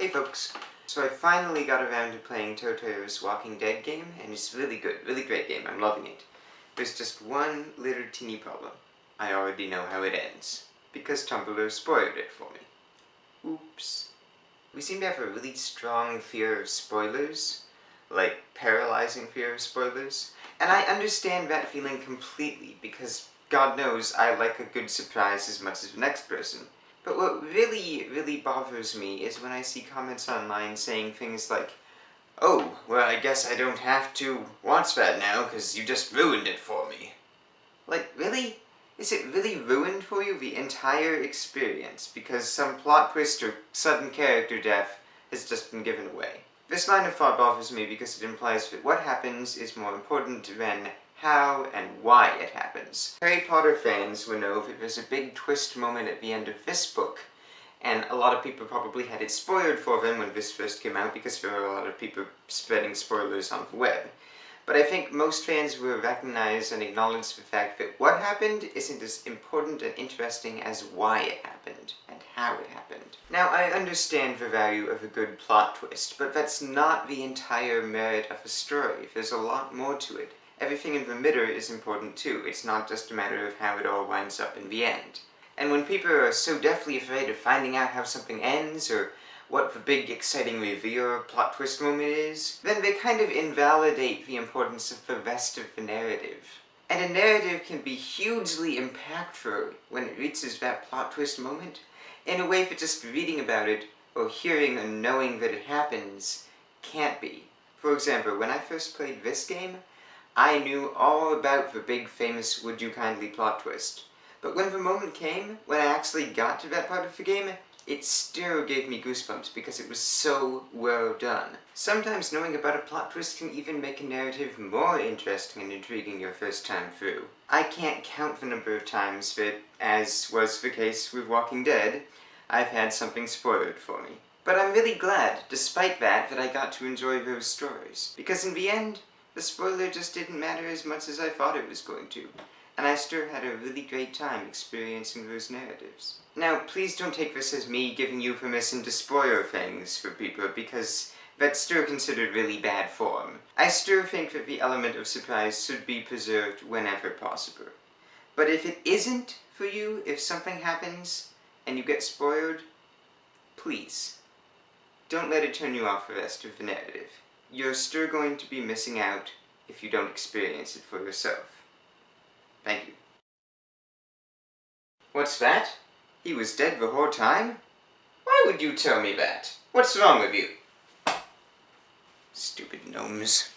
Hey folks! So I finally got around to playing Toto's Walking Dead game, and it's really good, really great game, I'm loving it. There's just one little teeny problem. I already know how it ends, because Tumblr spoiled it for me. Oops. We seem to have a really strong fear of spoilers, like paralyzing fear of spoilers, and I understand that feeling completely, because God knows I like a good surprise as much as the next person. But what really bothers me is when I see comments online saying things like, "Oh, well I guess I don't have to watch that now because you just ruined it for me." Like, really? Is it really ruined for you, the entire experience, because some plot twist or sudden character death has just been given away? This line of thought bothers me because it implies that what happens is more important than how and why it happens. Harry Potter fans will know that there's a big twist moment at the end of this book, and a lot of people probably had it spoiled for them when this first came out because there were a lot of people spreading spoilers on the web. But I think most fans will recognize and acknowledge the fact that what happened isn't as important and interesting as why it happened, and how it happened. Now, I understand the value of a good plot twist, but that's not the entire merit of a story. There's a lot more to it. Everything in the middle is important too. It's not just a matter of how it all winds up in the end. And when people are so deathly afraid of finding out how something ends, or what the big exciting reveal or plot twist moment is, then they kind of invalidate the importance of the rest of the narrative. And a narrative can be hugely impactful when it reaches that plot twist moment, in a way that just reading about it, or hearing or knowing that it happens, can't be. For example, when I first played this game, I knew all about the big famous Would You Kindly plot twist. But when the moment came, when I actually got to that part of the game, it still gave me goosebumps because it was so well done. Sometimes knowing about a plot twist can even make a narrative more interesting and intriguing your first time through. I can't count the number of times that, as was the case with Walking Dead, I've had something spoiled for me. But I'm really glad, despite that I got to enjoy those stories. Because in the end, the spoiler just didn't matter as much as I thought it was going to. And I still had a really great time experiencing those narratives. Now, please don't take this as me giving you permission to spoil things for people, because that's still considered really bad form. I still think that the element of surprise should be preserved whenever possible. But if it isn't for you, if something happens and you get spoiled, please, don't let it turn you off the rest of the narrative. You're still going to be missing out if you don't experience it for yourself. Thank you. What's that? He was dead the whole time? Why would you tell me that? What's wrong with you? Stupid gnomes.